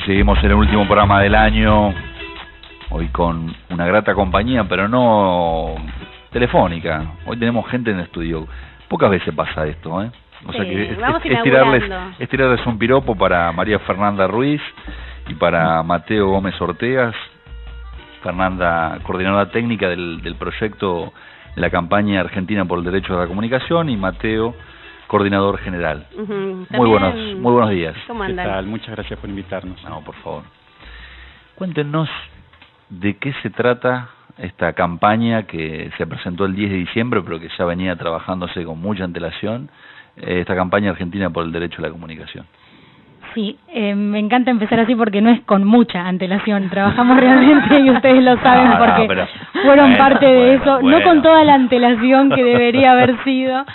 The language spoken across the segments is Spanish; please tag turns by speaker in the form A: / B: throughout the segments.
A: seguimos en el último programa del año, hoy con una grata compañía, pero no telefónica. Hoy tenemos gente en el estudio. Pocas veces pasa esto, ¿eh? O sea que es tirarles un piropo para María Fernanda Ruiz y para Mateo Gómez Ortegas. Fernanda, coordinadora técnica del proyecto de la campaña Argentina por el Derecho a la Comunicación, y Mateo, coordinador general. Muy buenos días.
B: ¿Cómo andan? ¿Qué tal? Muchas gracias por invitarnos.
A: No, por favor. Cuéntenos de qué se trata esta campaña que se presentó el 10 de diciembre, pero que ya venía trabajándose con mucha antelación, esta campaña Argentina por el Derecho a la Comunicación.
C: Sí, me encanta empezar así porque no es con mucha antelación. Trabajamos realmente, y ustedes lo saben, porque fueron parte de eso, no con toda la antelación que debería haber sido.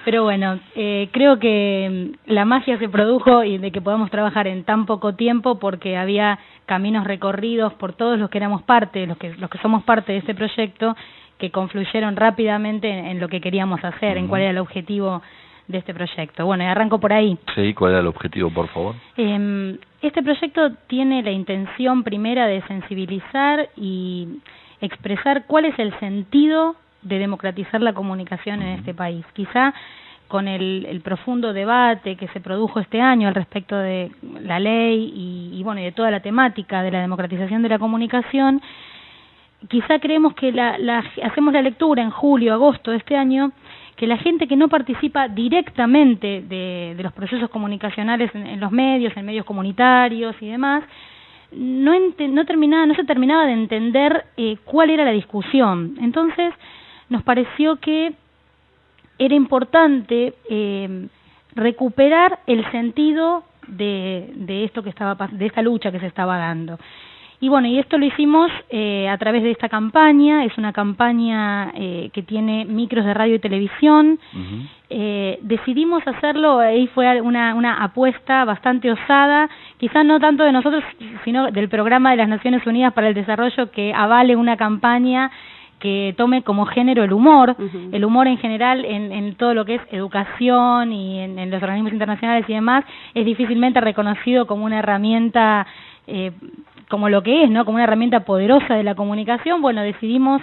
C: Pero bueno, creo que la magia se produjo y de que podamos trabajar en tan poco tiempo porque había caminos recorridos por todos los que éramos parte, los que somos parte de este proyecto, que confluyeron rápidamente en lo que queríamos hacer, en cuál era el objetivo de este proyecto. Bueno, y arranco por ahí.
A: Sí, ¿cuál era el objetivo, por favor?
C: Este proyecto tiene la intención primera de sensibilizar y expresar cuál es el sentido de democratizar la comunicación en este país. Quizá con el profundo debate que se produjo este año al respecto de la ley y bueno, y de toda la temática de la democratización de la comunicación, quizá creemos que hacemos la lectura en julio, agosto de este año, que la gente que no participa directamente de los procesos comunicacionales en los medios, en medios comunitarios y demás, no se terminaba de entender cuál era la discusión. Entonces, nos pareció que era importante recuperar el sentido de esto de esta lucha que se estaba dando. Y bueno, y esto lo hicimos a través de esta campaña. Es una campaña que tiene micros de radio y televisión. Decidimos hacerlo, ahí fue una apuesta bastante osada, quizás no tanto de nosotros, sino del Programa de las Naciones Unidas para el Desarrollo, que avale una campaña que tome como género el humor en general en todo lo que es educación y en los organismos internacionales y demás, es difícilmente reconocido como una herramienta como lo que es, ¿no? Como una herramienta poderosa de la comunicación. Bueno, decidimos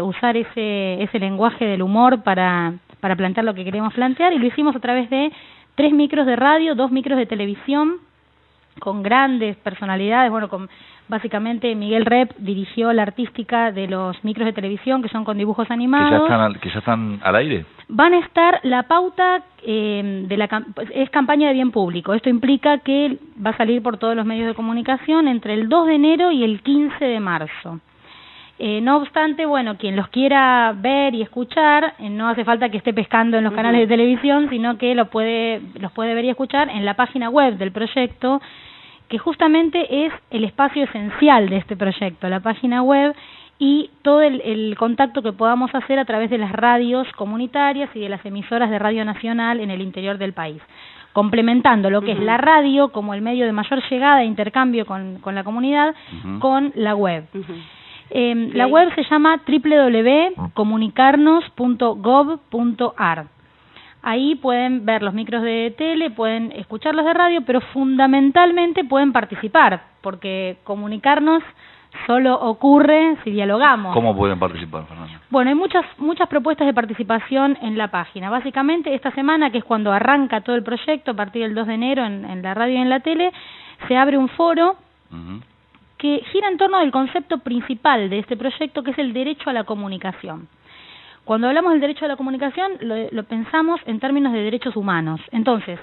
C: usar ese lenguaje del humor para plantear lo que queremos plantear, y lo hicimos a través de 3 micros de radio, 2 micros de televisión, con grandes personalidades. Bueno, básicamente Miguel Rep dirigió la artística de los micros de televisión, que son con dibujos animados.
A: ¿Que ya están al aire?
C: Van a estar, la pauta es campaña de bien público. Esto implica que va a salir por todos los medios de comunicación entre el 2 de enero y el 15 de marzo. No obstante, bueno, quien los quiera ver y escuchar, no hace falta que esté pescando en los canales de televisión, sino que los puede ver y escuchar en la página web del proyecto, que justamente es el espacio esencial de este proyecto, la página web y todo el contacto que podamos hacer a través de las radios comunitarias y de las emisoras de Radio Nacional en el interior del país, complementando lo que es la radio como el medio de mayor llegada e intercambio con la comunidad, con la web. La web se llama www.comunicarnos.gov.ar. Ahí pueden ver los micros de tele, pueden escuchar los de radio, pero fundamentalmente pueden participar, porque comunicarnos solo ocurre si dialogamos.
A: ¿Cómo pueden participar, Fernanda?
C: Bueno, hay muchas propuestas de participación en la página. Básicamente, esta semana, que es cuando arranca todo el proyecto, a partir del 2 de enero en la radio y en la tele, se abre un foro que gira en torno del concepto principal de este proyecto, que es el derecho a la comunicación. Cuando hablamos del derecho a la comunicación, lo pensamos en términos de derechos humanos. Entonces,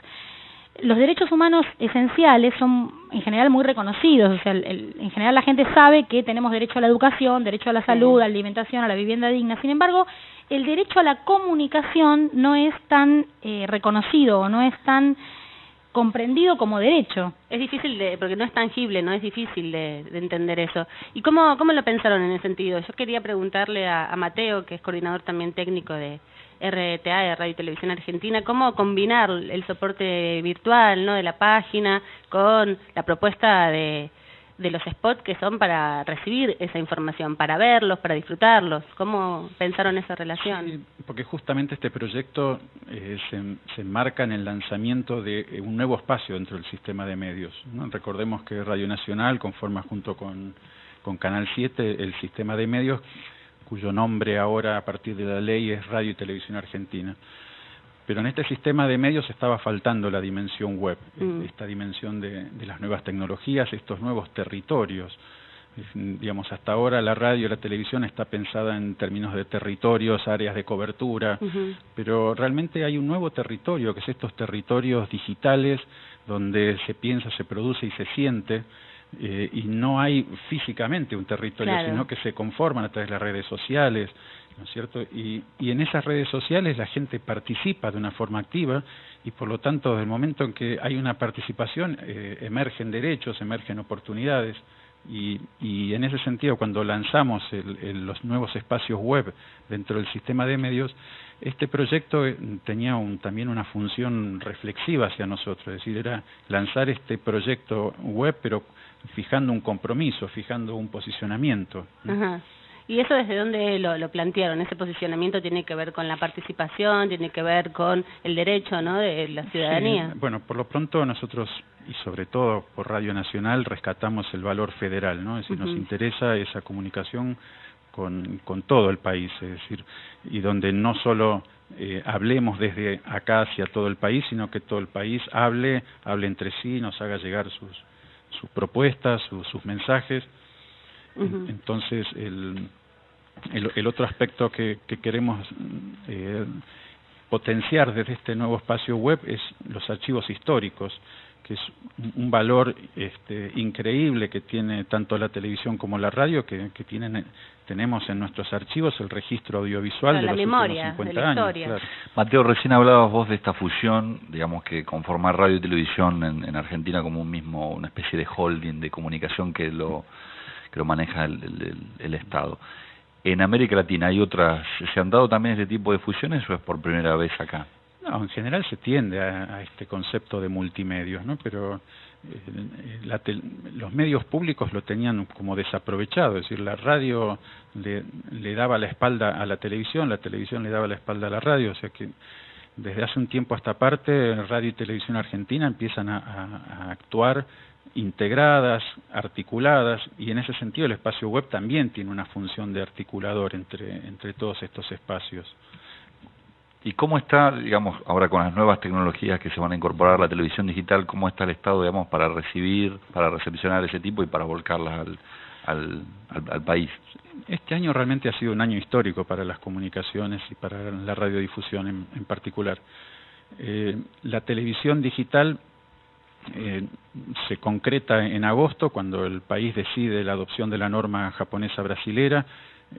C: los derechos humanos esenciales son en general muy reconocidos. O sea, en general la gente sabe que tenemos derecho a la educación, derecho a la salud, a la alimentación, a la vivienda digna. Sin embargo, el derecho a la comunicación no es tan reconocido o no es tan comprendido como derecho.
D: Es difícil porque no es tangible, no es difícil de entender eso. ¿Y cómo lo pensaron en ese sentido? Yo quería preguntarle a Mateo, que es coordinador también técnico de RTA, de Radio y Televisión Argentina, cómo combinar el soporte virtual, ¿no?, de la página con la propuesta de de los spots que son para recibir esa información, para verlos, para disfrutarlos. ¿Cómo pensaron esa relación?
B: Sí, porque justamente este proyecto se enmarca en el lanzamiento de un nuevo espacio dentro del sistema de medios, ¿no? Recordemos que Radio Nacional conforma junto con Canal 7 el sistema de medios, cuyo nombre ahora a partir de la ley es Radio y Televisión Argentina. Pero en este sistema de medios estaba faltando la dimensión web, esta dimensión de las nuevas tecnologías, estos nuevos territorios. Digamos, hasta ahora la radio y la televisión está pensada en términos de territorios, áreas de cobertura, pero realmente hay un nuevo territorio, que es estos territorios digitales, donde se piensa, se produce y se siente, y no hay físicamente un territorio,
D: claro,
B: sino que se conforman a través de las redes sociales, ¿no es cierto? Y en esas redes sociales la gente participa de una forma activa y por lo tanto desde el momento en que hay una participación emergen derechos, emergen oportunidades y en ese sentido cuando lanzamos los nuevos espacios web dentro del sistema de medios, este proyecto tenía también una función reflexiva hacia nosotros, es decir, era lanzar este proyecto web pero fijando un compromiso, fijando un posicionamiento.
D: Ajá. ¿Y eso desde dónde lo plantearon? ¿Ese posicionamiento tiene que ver con la participación, tiene que ver con el derecho, ¿no?, de la ciudadanía?
B: Sí, bueno, por lo pronto nosotros, y sobre todo por Radio Nacional, rescatamos el valor federal, ¿no? Es decir, nos interesa esa comunicación con todo el país, es decir, y donde no solo hablemos desde acá hacia todo el país, sino que todo el país hable entre sí, nos haga llegar sus propuestas, sus mensajes. Entonces, el otro aspecto que queremos potenciar desde este nuevo espacio web es los archivos históricos, que es un valor increíble que tiene tanto la televisión como la radio, que tenemos en nuestros archivos el registro audiovisual de los últimos 50 años. Claro.
A: Mateo, recién hablabas vos de esta fusión, digamos que conformar radio y televisión en Argentina como una especie de holding de comunicación que lo maneja el Estado. ¿En América Latina hay otras, se han dado también este tipo de fusiones o es por primera vez acá?
B: No, en general se tiende a este concepto de multimedios, ¿no? Pero los medios públicos lo tenían como desaprovechado, es decir, la radio le daba la espalda a la televisión le daba la espalda a la radio, o sea que desde hace un tiempo a esta parte Radio y Televisión Argentina empiezan a actuar integradas, articuladas, y en ese sentido el espacio web también tiene una función de articulador entre todos estos espacios.
A: ¿Y cómo está, digamos, ahora con las nuevas tecnologías que se van a incorporar a la televisión digital, cómo está el Estado, digamos, para recepcionar ese tipo y para volcarlas al país?
B: Este año realmente ha sido un año histórico para las comunicaciones y para la radiodifusión en particular. La televisión digital se concreta en agosto, cuando el país decide la adopción de la norma japonesa brasilera.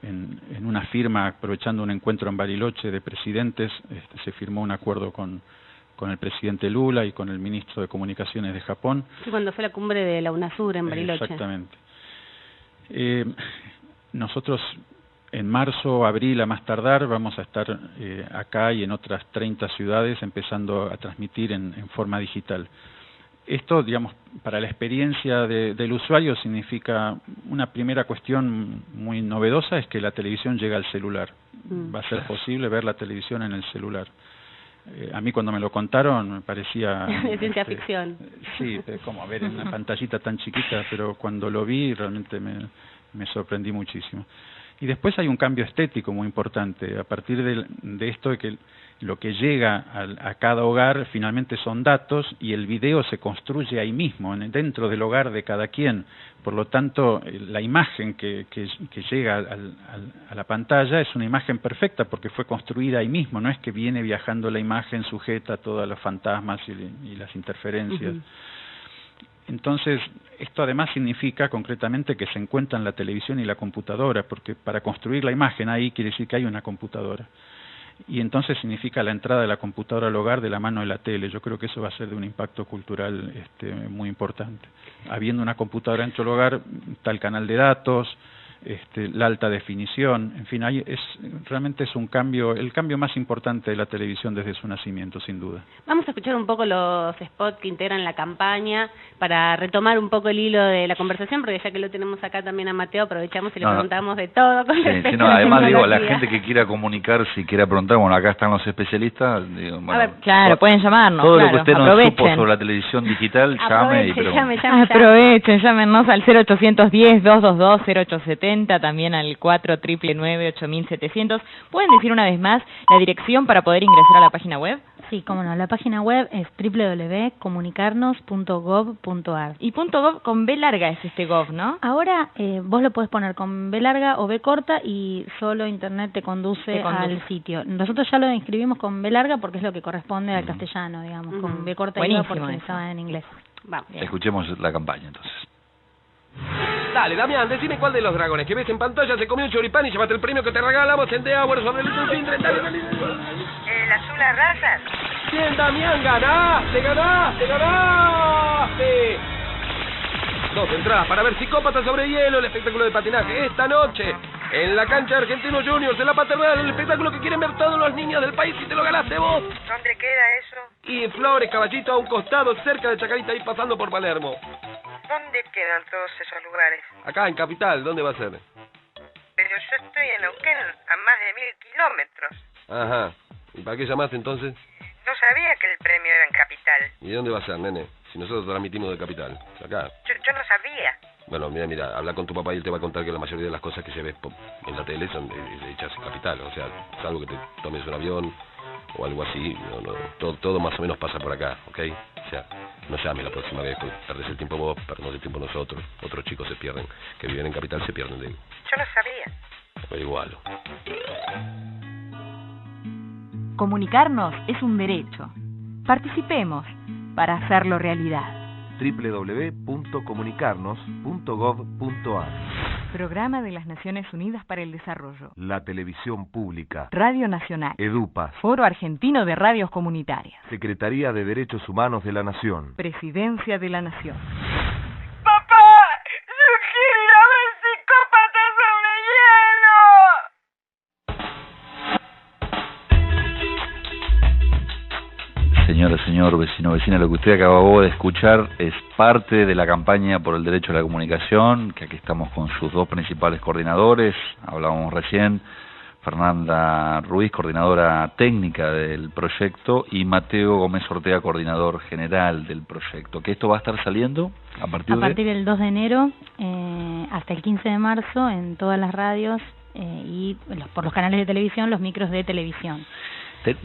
B: En una firma, aprovechando un encuentro en Bariloche de presidentes, se firmó un acuerdo con el presidente Lula y con el ministro de Comunicaciones de Japón.
D: Sí, cuando fue la cumbre de la UNASUR en Bariloche.
B: Exactamente. Nosotros en marzo, abril a más tardar vamos a estar acá y en otras 30 ciudades empezando a transmitir en forma digital. Esto, digamos, para la experiencia del usuario significa una primera cuestión muy novedosa, es que la televisión llega al celular. Va a ser posible ver la televisión en el celular. A mí cuando me lo contaron me parecía...
D: de ciencia ficción.
B: Sí, como ver en una pantallita tan chiquita, pero cuando lo vi realmente me sorprendí muchísimo. Y después hay un cambio estético muy importante. A partir de esto de que lo que llega a cada hogar finalmente son datos y el video se construye ahí mismo, dentro del hogar de cada quien. Por lo tanto, la imagen que llega a la pantalla es una imagen perfecta porque fue construida ahí mismo, no es que viene viajando la imagen sujeta a todos los fantasmas y las interferencias. Entonces, esto además significa concretamente que se encuentran la televisión y la computadora, porque para construir la imagen ahí quiere decir que hay una computadora. Y entonces significa la entrada de la computadora al hogar de la mano de la tele. Yo creo que eso va a ser de un impacto cultural muy importante. Habiendo una computadora dentro del hogar, está el canal de datos, la alta definición, en fin, realmente es un cambio, el cambio más importante de la televisión desde su nacimiento, sin duda.
D: Vamos a escuchar un poco los spots que integran la campaña para retomar un poco el hilo de la conversación, porque ya que lo tenemos acá también a Mateo, aprovechamos y le preguntamos de todo. Con
A: además digo, la gente que quiera comunicar, si quiera preguntar, bueno, acá están los especialistas. Digo, bueno,
E: a ver, claro, pueden llamarnos.
A: Todo lo que usted no supo sobre la televisión digital, llame y pregunte.
E: Aprovechen, llámenos al 0810-222-0870, también al 499-8700. ¿Pueden decir una vez más la dirección para poder ingresar a la página web?
C: Sí, cómo no. La página web es www.comunicarnos.gov.ar.
E: Y .gov con B larga es gov, ¿no?
C: Ahora vos lo podés poner con B larga o B corta y solo internet te conduce al sitio. Nosotros ya lo inscribimos con B larga porque es lo que corresponde al castellano, digamos. Con B corta iba porque estaba en inglés.
D: Vamos.
A: Escuchemos la campaña entonces.
F: Dale, Damián, decime cuál de los dragones que ves en pantalla se comió un choripán y llévate el premio que te regalamos en The Hour sobre el Tindre. Dale.
G: El azul a razas.
F: Bien, Damián, ganaste. 2 entradas para ver Psicópata sobre hielo, el espectáculo de patinaje esta noche en la cancha de Argentinos Juniors, en la Paternal, el espectáculo que quieren ver todos los niños del país y te lo ganaste vos.
G: ¿Dónde queda eso?
F: Y en Flores, Caballito, a un costado, cerca de Chacarita, ahí pasando por Palermo.
G: ¿Dónde quedan todos esos lugares?
F: Acá en Capital, ¿dónde va a ser?
G: Pero yo estoy en Neuquén, a más de 1000 kilómetros.
F: Ajá. ¿Y para qué llamaste entonces?
G: No sabía que el premio era en Capital.
F: ¿Y dónde va a ser, nene? Si nosotros transmitimos de Capital. Acá.
G: Yo no sabía.
F: Bueno, mira, habla con tu papá y él te va a contar que la mayoría de las cosas que se ve en la tele son hechas en Capital. O sea, salvo que te tomes un avión o algo así, todo más o menos pasa por acá, ¿ok? O sea, no llame la próxima vez, pues perdés el tiempo vos, perdemos el tiempo nosotros. Otros chicos se pierden, que viven en Capital se pierden de él.
G: Yo no sabía.
F: Averigualo.
E: Comunicarnos es un derecho. Participemos para hacerlo realidad.
H: www.comunicarnos.gov.ar.
E: Programa de las Naciones Unidas para el Desarrollo.
H: La televisión pública.
E: Radio Nacional.
H: EDUPAS.
E: Foro Argentino de Radios Comunitarias.
H: Secretaría de Derechos Humanos de la Nación.
E: Presidencia de la Nación.
G: ¡Papá! ¡Yo quiero ir a ver Psicópata sobre hielo!
A: Señora, señor, vecino, vecina, lo que usted acabó de escuchar es parte de la campaña por el derecho a la comunicación, que aquí estamos con sus 2 principales coordinadores. Hablábamos recién, Fernanda Ruiz, coordinadora técnica del proyecto, y Mateo Gómez Ortega, coordinador general del proyecto. ¿Que esto va a estar saliendo a partir
C: del 2 de enero hasta el 15 de marzo en todas las radios y por los canales de televisión, los micros de televisión?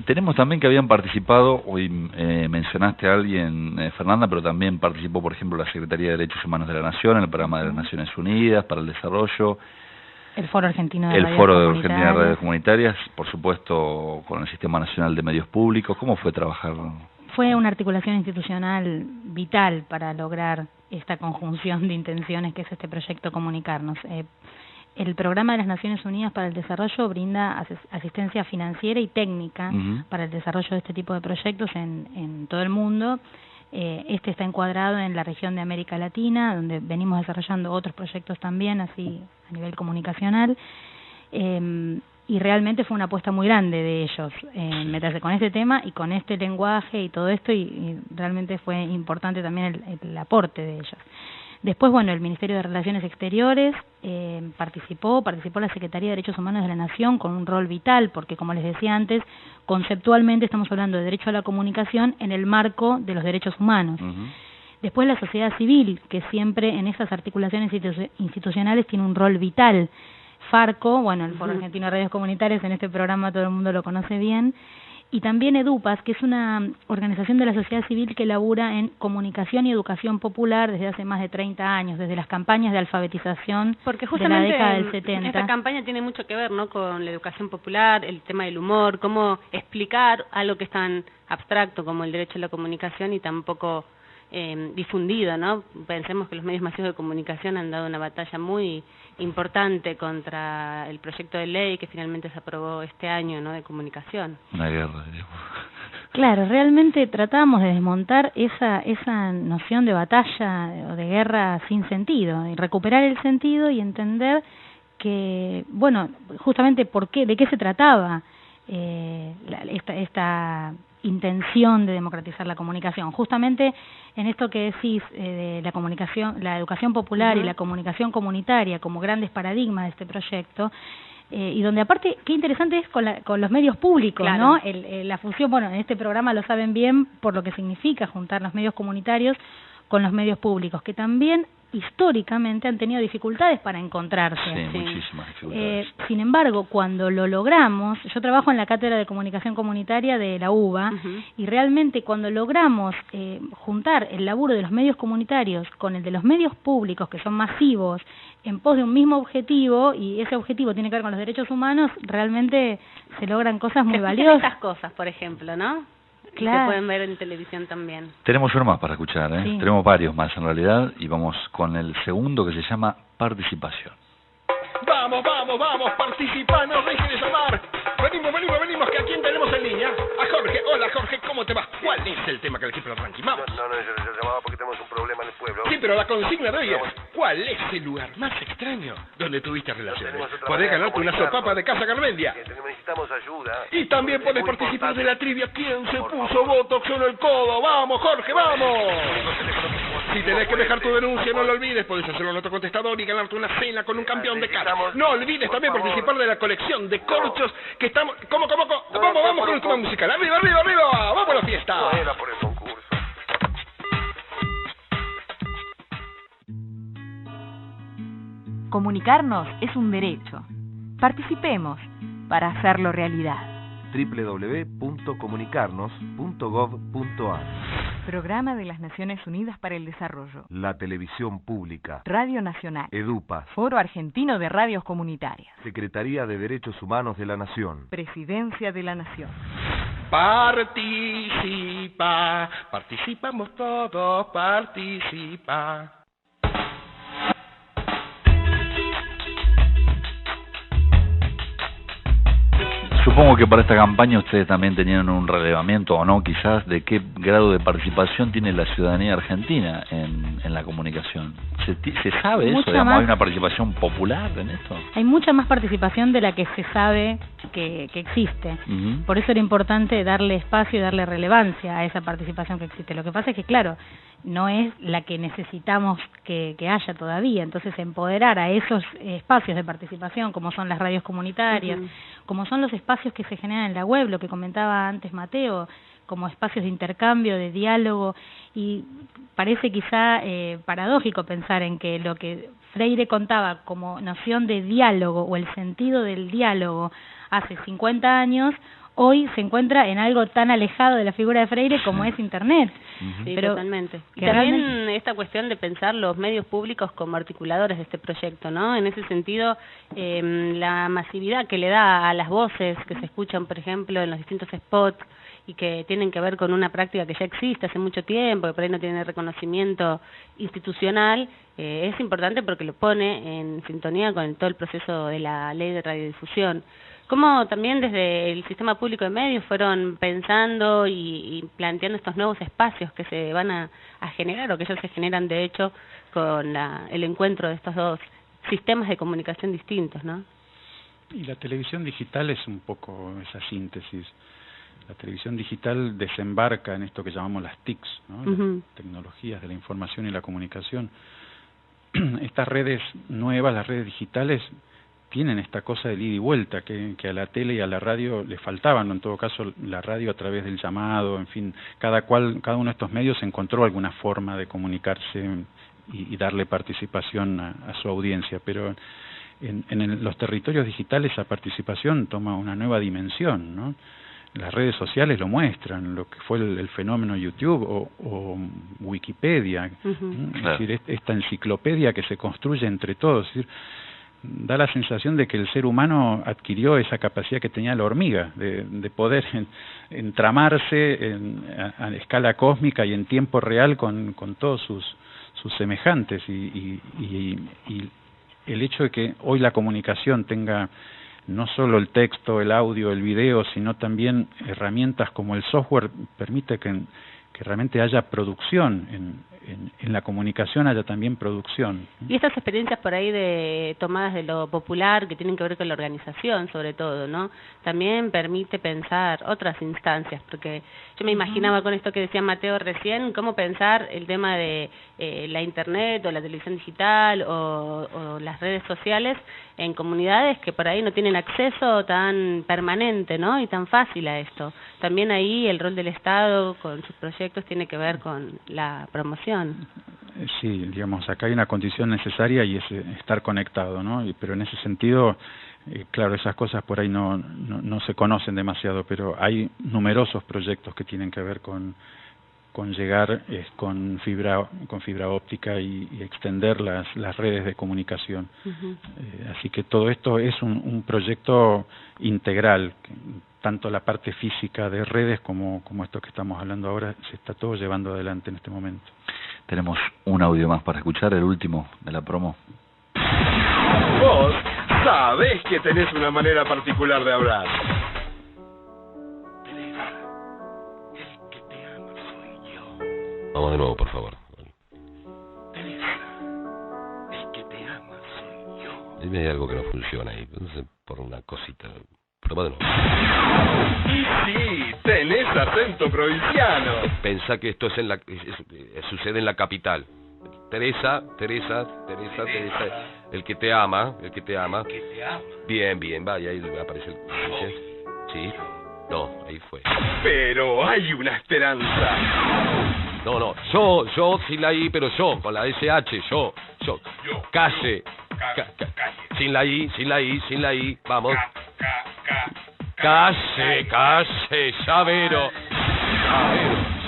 A: Tenemos también que habían participado, hoy mencionaste a alguien, Fernanda, pero también participó, por ejemplo, la Secretaría de Derechos Humanos de la Nación, el Programa de las Naciones Unidas para el Desarrollo,
C: el Foro Argentino de
A: Radios Comunitarias, por supuesto, con el Sistema Nacional de Medios Públicos. ¿Cómo fue trabajar?
C: Fue una articulación institucional vital para lograr esta conjunción de intenciones que es este proyecto Comunicarnos. El Programa de las Naciones Unidas para el Desarrollo brinda asistencia financiera y técnica para el desarrollo de este tipo de proyectos en todo el mundo. Este está encuadrado en la región de América Latina, donde venimos desarrollando otros proyectos también, así a nivel comunicacional. Y realmente fue una apuesta muy grande de ellos meterse con este tema y con este lenguaje y todo esto, y realmente fue importante también el aporte de ellos. Después, bueno, el Ministerio de Relaciones Exteriores participó la Secretaría de Derechos Humanos de la Nación con un rol vital, porque como les decía antes, conceptualmente estamos hablando de derecho a la comunicación en el marco de los derechos humanos. Después la sociedad civil, que siempre en esas articulaciones institucionales tiene un rol vital. Farco, bueno, el Foro Argentino de Radios Comunitarias, en este programa todo el mundo lo conoce bien. Y también EDUPAS, que es una organización de la sociedad civil que labura en comunicación y educación popular desde hace más de 30 años, desde las campañas de alfabetización de la década del 70.
D: Esta campaña tiene mucho que ver, ¿no?, con la educación popular, el tema del humor, cómo explicar algo que es tan abstracto como el derecho a la comunicación y tan poco difundido, ¿no? Pensemos que los medios masivos de comunicación han dado una batalla muy importante contra el proyecto de ley que finalmente se aprobó este año, ¿no?, de comunicación.
A: Una guerra, digamos.
C: Claro, realmente tratamos de desmontar esa noción de batalla o de guerra sin sentido, y recuperar el sentido y entender bueno, justamente de qué se trataba esta intención de democratizar la comunicación. Justamente en esto que decís de la comunicación, la educación popular y la comunicación comunitaria como grandes paradigmas de este proyecto, y donde aparte, qué interesante es con los medios públicos, claro, ¿no? La función, bueno, en este programa lo saben bien por lo que significa juntar los medios comunitarios con los medios públicos, que también históricamente han tenido dificultades para encontrarse.
A: Sí, muchísimas dificultades.
C: Sin embargo, cuando lo logramos, yo trabajo en la Cátedra de Comunicación Comunitaria de la UBA, y realmente cuando logramos juntar el laburo de los medios comunitarios con el de los medios públicos, que son masivos, en pos de un mismo objetivo, y ese objetivo tiene que ver con los derechos humanos, realmente se logran cosas muy valiosas.
D: Esas cosas, por ejemplo, ¿no?
C: Claro.
D: Se pueden ver en televisión también.
A: Tenemos uno más para escuchar, ¿eh?
C: Sí.
A: Tenemos varios más en realidad, y vamos con el segundo, que se llama Participación.
I: Vamos, vamos, vamos, participa, no dejes de llamar. Venimos, que a quién tenemos en línea. A Jorge. Hola, Jorge, ¿cómo te va? ¿Cuál es el tema que elegís para el ranking? Vamos.
F: No, yo llamaba porque tenemos un problema en el pueblo.
I: Sí, pero la consigna de hoy es: ¿cuál es el lugar más extraño donde tuviste relaciones? Podés ganarte una sopapa de Casa Garmendia.
F: Necesitamos ayuda.
I: Y también podés participar de la trivia. ¿Quién se puso botox en el codo? ¡Vamos, Jorge, vamos! Si tenés que dejar tu denuncia, no lo olvides. Podés hacerlo en otro contestador y ganarte una cena con un campeón de casa. No olvides también participar de la colección de corchos que estamos... ¿Cómo? Vamos con el tema musical. ¡Arriba! ¡Vamos a la fiesta!
F: No era por el concurso.
E: Comunicarnos es un derecho. Participemos para hacerlo realidad.
H: www.comunicarnos.gov.ar.
E: Programa de las Naciones Unidas para el Desarrollo.
H: La televisión pública.
E: Radio Nacional.
H: EDUPAS.
E: Foro Argentino de Radios Comunitarias.
H: Secretaría de Derechos Humanos de la Nación.
E: Presidencia de la Nación.
I: Participamos todos, participa.
A: Supongo que para esta campaña ustedes también tenían un relevamiento, o no, quizás, de qué grado de participación tiene la ciudadanía argentina en la comunicación. ¿Se sabe eso? Digamos, ¿hay una participación popular en esto?
C: Hay mucha más participación de la que se sabe que existe. Por eso era importante darle espacio y darle relevancia a esa participación que existe. Lo que pasa es que, claro, no es la que necesitamos que haya todavía. Entonces, empoderar a esos espacios de participación, como son las radios comunitarias, como son los espacios que se generan en la web, lo que comentaba antes Mateo, como espacios de intercambio, de diálogo, y parece quizá paradójico pensar en que lo que Freire contaba como noción de diálogo o el sentido del diálogo hace 50 años, hoy se encuentra en algo tan alejado de la figura de Freire como es Internet.
D: Sí,
C: pero
D: totalmente. Y también esta cuestión de pensar los medios públicos como articuladores de este proyecto, ¿no? En ese sentido, la masividad que le da a las voces que se escuchan, por ejemplo, en los distintos spots y que tienen que ver con una práctica que ya existe hace mucho tiempo, que por ahí no tiene reconocimiento institucional, es importante porque lo pone en sintonía con todo el proceso de la ley de radiodifusión. ¿Cómo también desde el sistema público de medios fueron pensando y planteando estos nuevos espacios que se van a generar o que ya se generan de hecho con el encuentro de estos dos sistemas de comunicación distintos, ¿no?
B: Y la televisión digital es un poco esa síntesis. La televisión digital desembarca en esto que llamamos las TICs, ¿no? Las tecnologías de la información y la comunicación. Estas redes nuevas, las redes digitales, tienen esta cosa del ida y vuelta que a la tele y a la radio le faltaban. En todo caso, la radio a través del llamado, en fin, cada uno de estos medios encontró alguna forma de comunicarse y darle participación a su audiencia, pero en los territorios digitales esa participación toma una nueva dimensión, ¿no? Las redes sociales lo muestran, lo que fue el fenómeno YouTube o Wikipedia, es decir, esta enciclopedia que se construye entre todos. Es decir, da la sensación de que el ser humano adquirió esa capacidad que tenía la hormiga, de poder entramarse a escala cósmica y en tiempo real con todos sus semejantes, y el hecho de que hoy la comunicación tenga no solo el texto, el audio, el video, sino también herramientas como el software, permite que realmente haya producción en la comunicación, haya también producción.
D: Y estas experiencias por ahí de tomadas de lo popular, que tienen que ver con la organización sobre todo, ¿no? También permite pensar otras instancias, porque yo me imaginaba con esto que decía Mateo recién, cómo pensar el tema de la internet o la televisión digital o las redes sociales en comunidades que por ahí no tienen acceso tan permanente, ¿no? Y tan fácil a esto. También ahí el rol del Estado con sus proyectos tiene que ver con la promoción.
B: Sí, digamos, acá hay una condición necesaria y es estar conectado, ¿no? Pero en ese sentido, claro, esas cosas por ahí no se conocen demasiado, pero hay numerosos proyectos que tienen que ver con llegar con fibra óptica y extender las redes de comunicación. Así que todo esto es un proyecto integral, tanto la parte física de redes como esto que estamos hablando ahora, se está todo llevando adelante en este momento.
A: Tenemos un audio más para escuchar, el último de la promo.
I: Vos sabés que tenés una manera particular de hablar.
F: Vamos de nuevo, por favor.
I: Teresa, el que te ama soy yo.
F: Dime, hay algo que no funciona ahí, no sé, por una cosita. Probá de nuevo.
I: Y sí, tenés acento provinciano.
F: Pensá que esto es sucede en la capital. Teresa, el que te ama.
I: El que te ama.
F: Bien, vaya, ahí aparece el... ¿Sí? No, ahí fue.
I: Pero hay una esperanza.
F: No, yo, sin la I, pero yo, con la SH, yo. Calle. Sin la I, vamos. Calle, Llavero.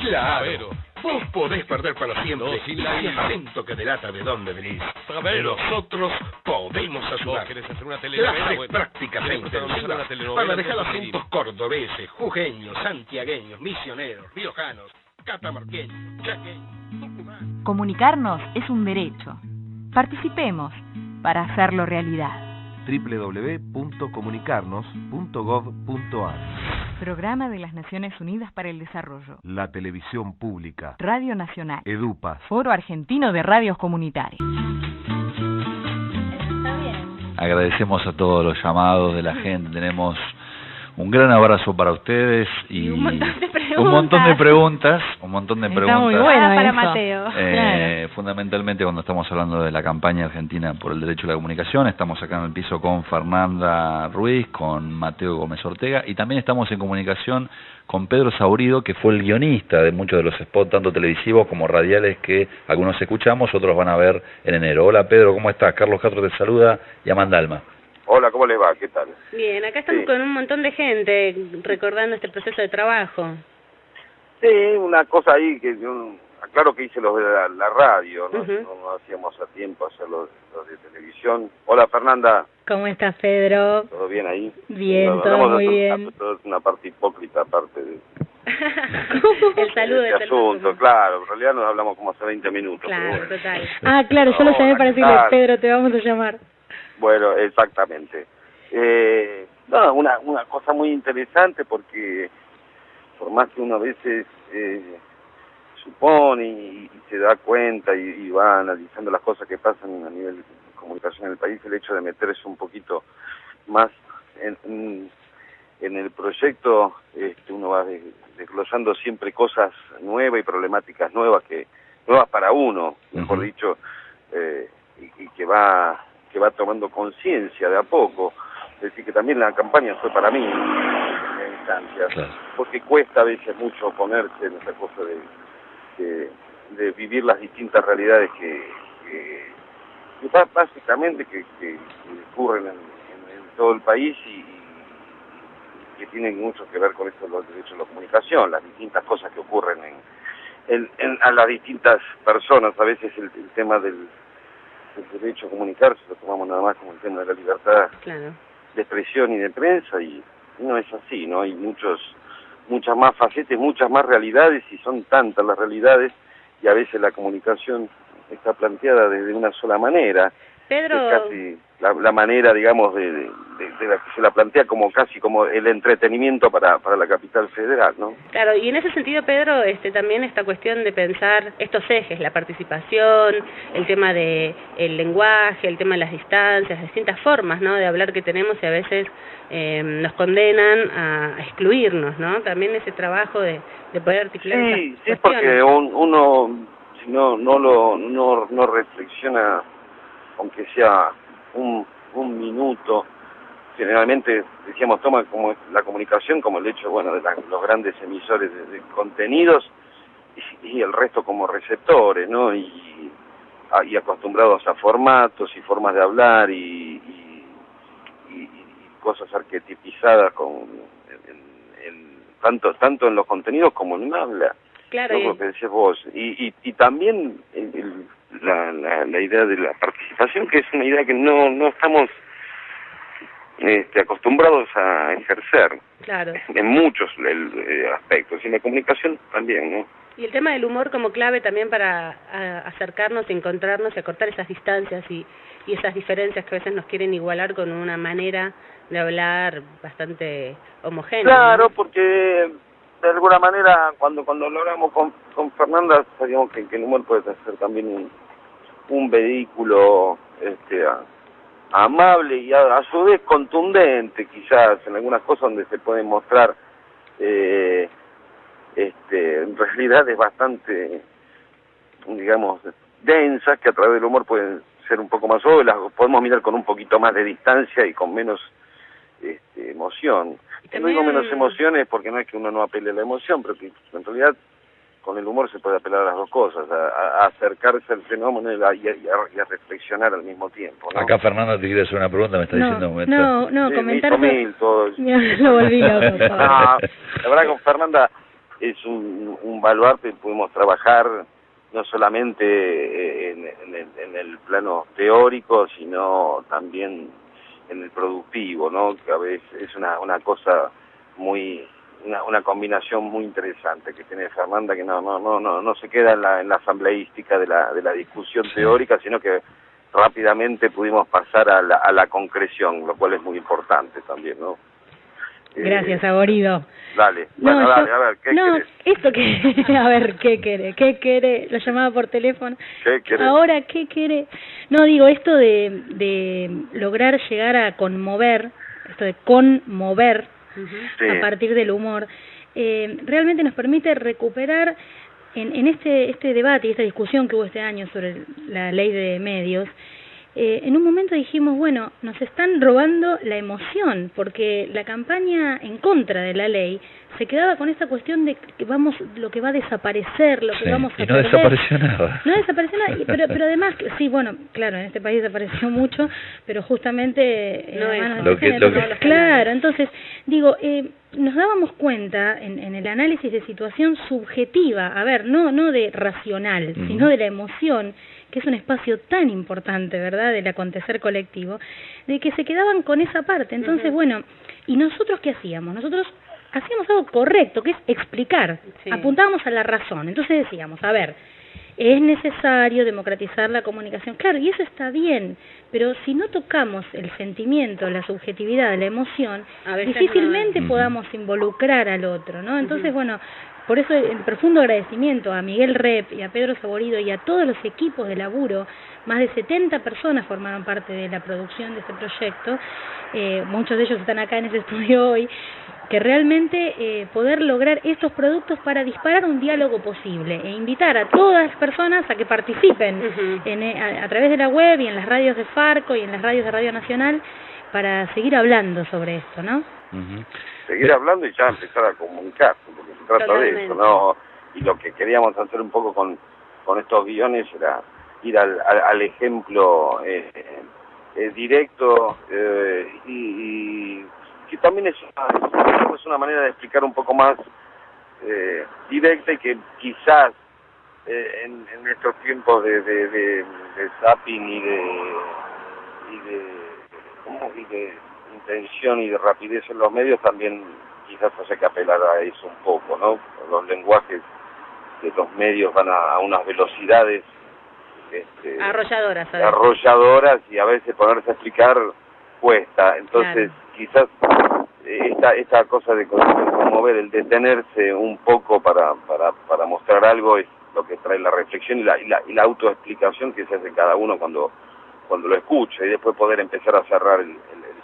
I: Claro. Vos podés perder para siempre
F: No, sin la I.
I: ese acento que delata de dónde venís.
F: Llavero.
I: Nosotros podemos ayudar.
F: ¿Vos querés hacer una telenovela?
I: Clases prácticas
F: ¿Querés hacer una
I: intensivas
F: telenovela?
I: para dejar acentos cordobeses, jujeños, santiagueños, misioneros, riojanos, catamarqueños, chaqueños, tucumanos.
E: Comunicarnos es un derecho. Participemos para hacerlo realidad.
H: www.comunicarnos.gov.ar.
E: Programa de las Naciones Unidas para el Desarrollo.
H: La televisión pública.
E: Radio Nacional.
H: EDUPAS.
E: Foro Argentino de Radios Comunitarias.
A: Agradecemos a todos los llamados de la gente. Tenemos un gran abrazo para ustedes y un montón de preguntas.
C: Está muy bueno
D: para
C: eso.
D: Mateo.
C: Claro.
A: Fundamentalmente cuando estamos hablando de la campaña argentina por el derecho a la comunicación, estamos acá en el piso con Fernanda Ruiz, con Mateo Gómez Ortega, y también estamos en comunicación con Pedro Saurido, que fue el guionista de muchos de los spots, tanto televisivos como radiales, que algunos escuchamos, otros van a ver en enero. Hola Pedro, ¿cómo estás? Carlos Castro te saluda y Amanda Alma.
J: Hola, ¿cómo les va? ¿Qué tal?
D: Bien, acá estamos con un montón de gente recordando este proceso de trabajo.
J: Sí, una cosa ahí que yo aclaro que hice los de la radio, ¿no? No hacíamos a tiempo hacer los de televisión. Hola Fernanda.
C: ¿Cómo estás, Pedro?
J: ¿Todo bien ahí?
C: Bien, todo muy bien.
J: Todo es una parte hipócrita, aparte de...
D: El saludo
J: de este asunto, claro. En realidad nos hablamos como hace 20 minutos.
D: Claro,
J: pero bueno.
D: total.
C: Ah, claro, yo lo llamé para decirle,
J: claro.
C: Pedro, te vamos a llamar.
J: Bueno, exactamente. No, una cosa muy interesante porque por más que uno a veces supone y se da cuenta y va analizando las cosas que pasan a nivel de comunicación en el país, el hecho de meterse un poquito más en el proyecto, uno va desglosando siempre cosas nuevas y problemáticas nuevas para uno, mejor dicho, y que va tomando conciencia de a poco. Es decir, que también la campaña fue para mí en instancia, porque cuesta a veces mucho ponerse en esa cosa de vivir las distintas realidades que básicamente que ocurren en todo el país y que tienen mucho que ver con esto de los derechos de la comunicación, las distintas cosas que ocurren a las distintas personas. A veces el tema del derecho a comunicarse lo tomamos nada más como el tema de la libertad de expresión y de prensa, y no es así, ¿no? Hay muchas más facetas, muchas más realidades, y son tantas las realidades, y a veces la comunicación está planteada desde una sola manera,
D: Pedro...
J: Es casi la manera, digamos, de la que se la plantea como casi como el entretenimiento para la capital federal, ¿no?
D: Claro, y en ese sentido, Pedro, también esta cuestión de pensar estos ejes, la participación, el tema de el lenguaje, el tema de las distancias, distintas formas, ¿no?, de hablar que tenemos y a veces nos condenan a excluirnos, ¿no? También ese trabajo de poder articular esas cuestiones.
J: Sí, porque uno si no reflexiona, aunque sea un minuto, generalmente decíamos toma como la comunicación como el hecho, bueno, de los grandes emisores de contenidos y el resto como receptores, ¿no? Y acostumbrados a formatos y formas de hablar y cosas arquetipizadas tanto en los contenidos como en el habla.
D: Claro,
J: lo que decías vos, y también la idea de la participación, que es una idea que no estamos acostumbrados a ejercer,
D: claro,
J: en muchos aspectos, y en la comunicación también, ¿no?
D: Y el tema del humor como clave también para acercarnos, encontrarnos y acortar esas distancias y esas diferencias que a veces nos quieren igualar con una manera de hablar bastante homogénea.
J: Claro,
D: ¿no?
J: Porque de alguna manera cuando lo hablamos con Fernanda, sabíamos que el humor puede ser también un vehículo amable y a su vez contundente, quizás en algunas cosas donde se pueden mostrar realidades bastante, digamos, densas, que a través del humor pueden ser un poco más obvias, las podemos mirar con un poquito más de distancia y con menos emoción. No digo menos emociones porque no es que uno no apele a la emoción, pero que en realidad con el humor se puede apelar a las dos cosas, a acercarse al fenómeno y a reflexionar al mismo tiempo, ¿no?
A: Acá Fernando te quiere hacer una pregunta, me está diciendo...
C: No, comentar...
J: todo.
C: Lo volví loco.
J: La verdad con Fernanda es un baluarte, pudimos trabajar no solamente en el plano teórico, sino también en el productivo, ¿no? Que a veces es una cosa muy... Una combinación muy interesante que tiene Fernanda, que no se queda en la asambleística de la discusión teórica, sino que rápidamente pudimos pasar a la concreción, lo cual es muy importante también, ¿no?
C: Gracias, Saborido.
J: Dale, bueno, dale, a ver, ¿qué querés?
C: Esto que, a ver, ¿qué quiere? Lo llamaba por teléfono.
J: ¿Qué querés?
C: Ahora, ¿qué quiere? No, digo, esto de lograr llegar a conmover, esto de conmover,
J: sí,
C: a partir del humor, realmente nos permite recuperar en este debate y esta discusión que hubo este año sobre la ley de medios. En un momento dijimos, bueno, nos están robando la emoción, porque la campaña en contra de la ley se quedaba con esta cuestión de que lo que va a desaparecer, lo que vamos a perder.
A: No desapareció nada.
C: No desapareció nada, pero además, sí, bueno, claro, en este país desapareció mucho, pero justamente... Claro, entonces, digo, nos dábamos cuenta en el análisis de situación subjetiva, a ver, no de racional, sino de la emoción, que es un espacio tan importante, ¿verdad?, del acontecer colectivo, de que se quedaban con esa parte. Entonces, bueno, ¿y nosotros qué hacíamos? Nosotros hacíamos algo correcto, que es explicar, apuntábamos a la razón. Entonces decíamos, a ver, es necesario democratizar la comunicación, claro, y eso está bien, pero si no tocamos el sentimiento, la subjetividad, la emoción, difícilmente podamos involucrar al otro, ¿no? Entonces, bueno, por eso el profundo agradecimiento a Miguel Rep y a Pedro Saborido y a todos los equipos de laburo. Más de 70 personas formaron parte de la producción de este proyecto, muchos de ellos están acá en ese estudio hoy, que realmente poder lograr estos productos para disparar un diálogo posible e invitar a todas las personas a que participen a través de la web y en las radios de Farco y en las radios de Radio Nacional para seguir hablando sobre esto, ¿no?
J: Seguir hablando y ya empezar a comunicar, porque se trata de eso, ¿no? Y lo que queríamos hacer un poco con estos guiones era ir al ejemplo directo y que también es una manera de explicar un poco más directa y que quizás en estos tiempos de zapping y de intención y de rapidez en los medios también quizás haya que apelar a eso un poco, ¿no? Los lenguajes de los medios van a unas velocidades
D: arrolladoras, ¿sabes?
J: arrolladoras, y a veces ponerse a explicar cuesta. Entonces, quizás esta cosa de conmover, el detenerse un poco para mostrar algo, es lo que trae la reflexión y la autoexplicación que se hace cada uno cuando lo escucha, y después poder empezar a cerrar el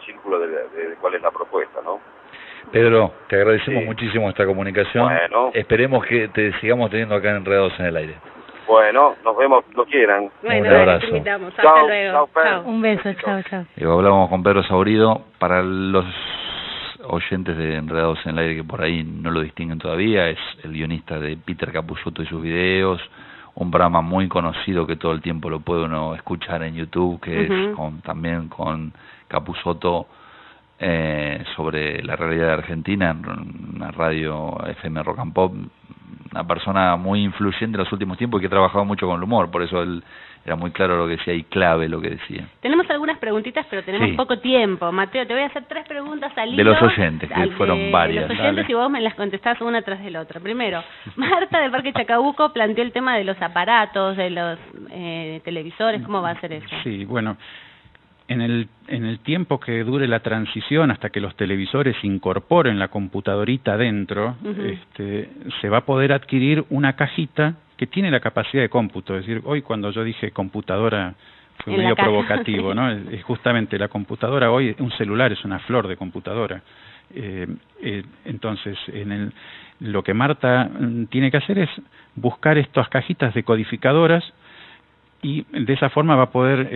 J: círculo de cuál es la propuesta, ¿no?
A: Pedro, te agradecemos muchísimo esta comunicación.
J: Bueno.
A: Esperemos que te sigamos teniendo acá en Enredados en el Aire.
J: Bueno, nos vemos, lo quieran.
D: Bueno,
A: un abrazo.
D: te invitamos.
J: Chao,
D: Hasta luego.
J: chao, Fer.
D: Chao.
C: Un beso, chao, chao.
A: Hablábamos con Pedro Saurido. Para los oyentes de Enredados en el Aire que por ahí no lo distinguen todavía, es el guionista de Peter Capusotto y sus videos, un programa muy conocido que todo el tiempo lo puede uno escuchar en YouTube, que es también con Capusotto, sobre la realidad de Argentina, en una radio FM Rock and Pop, una persona muy influyente en los últimos tiempos y que ha trabajado mucho con el humor, por eso él era muy claro lo que decía y clave lo que decía.
D: Tenemos algunas preguntitas, pero tenemos poco tiempo. Mateo, te voy a hacer 3 preguntas al hilo.
A: De los oyentes, que fueron varias.
D: De los oyentes, y vos me las contestás una tras de la otra. Primero, Marta del Parque Chacabuco planteó el tema de los aparatos, de los televisores. ¿Cómo va a ser eso?
B: Sí, bueno, en el tiempo que dure la transición hasta que los televisores incorporen la computadorita dentro, se va a poder adquirir una cajita que tiene la capacidad de cómputo. Es decir, hoy cuando yo dije computadora fue medio provocativo, ¿no? Es justamente la computadora hoy, un celular es una flor de computadora. Entonces, lo que Marta tiene que hacer es buscar estas cajitas decodificadoras, y de esa forma va a poder,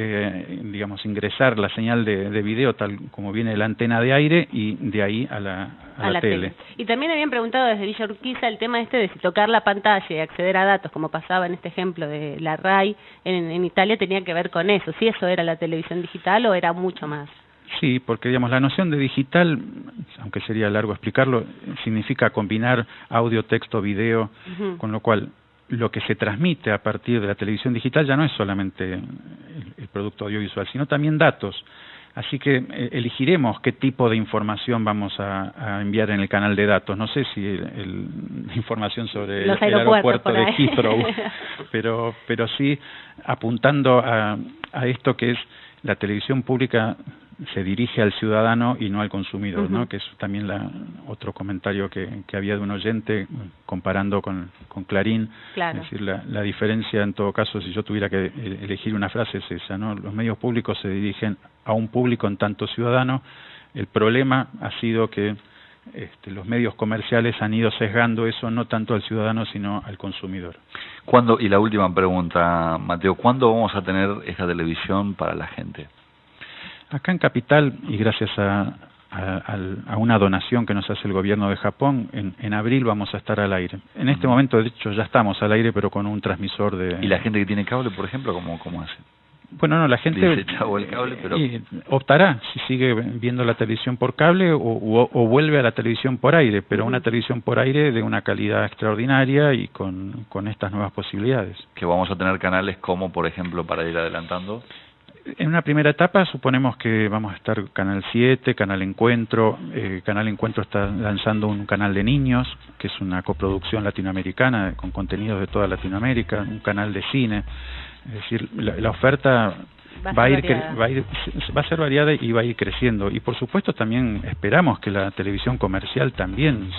B: ingresar la señal de video tal como viene de la antena de aire y de ahí a la tele.
D: Y también habían preguntado desde Villa Urquiza el tema de si tocar la pantalla y acceder a datos, como pasaba en este ejemplo de la RAI en Italia, tenía que ver con eso. ¿Si eso era la televisión digital o era mucho más?
B: Sí, porque la noción de digital, aunque sería largo explicarlo, significa combinar audio, texto, video, con lo cual lo que se transmite a partir de la televisión digital ya no es solamente el producto audiovisual, sino también datos. Así que elegiremos qué tipo de información vamos a enviar en el canal de datos. No sé si información sobre el aeropuerto de Heathrow, pero sí apuntando a esto que es la televisión pública se dirige al ciudadano y no al consumidor, ¿no? Que es también otro comentario que había de un oyente comparando con Clarín.
D: Claro.
B: Es decir, la diferencia en todo caso, si yo tuviera que elegir una frase, es esa, ¿no? Los medios públicos se dirigen a un público en tanto ciudadano. El problema ha sido que los medios comerciales han ido sesgando eso no tanto al ciudadano sino al consumidor.
A: ¿Cuándo? Y la última pregunta, Mateo, ¿cuándo vamos a tener esta televisión para la gente?
B: Acá en Capital, y gracias a una donación que nos hace el gobierno de Japón, en abril vamos a estar al aire. En este momento, de hecho, ya estamos al aire, pero con un transmisor de...
A: ¿Y la gente que tiene cable, por ejemplo, cómo hace?
B: Bueno, no, la gente
A: dice, chavo, el cable, pero...
B: optará si sigue viendo la televisión por cable o vuelve a la televisión por aire, pero una televisión por aire de una calidad extraordinaria y con estas nuevas posibilidades.
A: Que vamos a tener canales como, por ejemplo, para ir adelantando...
B: En una primera etapa suponemos que vamos a estar Canal 7, Canal Encuentro. Canal Encuentro está lanzando un canal de niños, que es una coproducción latinoamericana con contenidos de toda Latinoamérica, un canal de cine. Es decir, la oferta va a ser variada y va a ir creciendo. Y por supuesto también esperamos que la televisión comercial también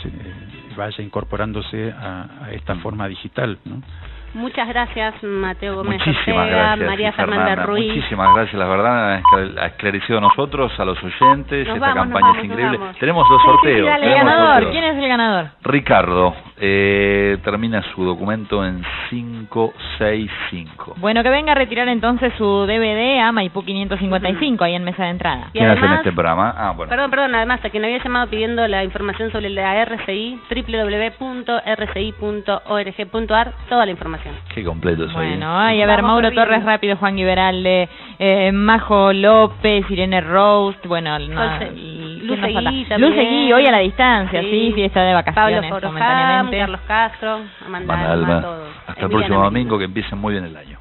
B: vaya incorporándose a esta forma digital, ¿no?
D: Muchas gracias, Mateo Gómez
A: Muchísimas
D: Ortega,
A: gracias,
D: María Fernanda Ruiz.
A: Muchísimas gracias, la verdad, ha esclarecido a nosotros, a los oyentes, esta campaña es increíble. Tenemos dos sorteos.
E: Dale, el ganador. ¿Quién es el ganador?
A: Ricardo, termina su documento en 565.
E: Bueno, que venga a retirar entonces su DVD a Maipú 555, ahí en mesa de entrada.
A: ¿Quién hace en este programa? Ah, bueno.
D: Perdón, además, a quien había llamado pidiendo la información sobre la RCI, www.rci.org.ar, toda la información.
A: Qué completo eso.
E: Bueno, ahí a ver, Mauro Torres rápido, Juan Guiberalde, Majo López, Irene Roast, bueno,
D: Luz
E: Seguí, hoy a la distancia, sí, está de vacaciones
D: Pablo
E: momentáneamente.
D: Carlos Castro, Amanda
A: Alma,
D: todos.
A: hasta el próximo domingo, que empiecen muy bien el año.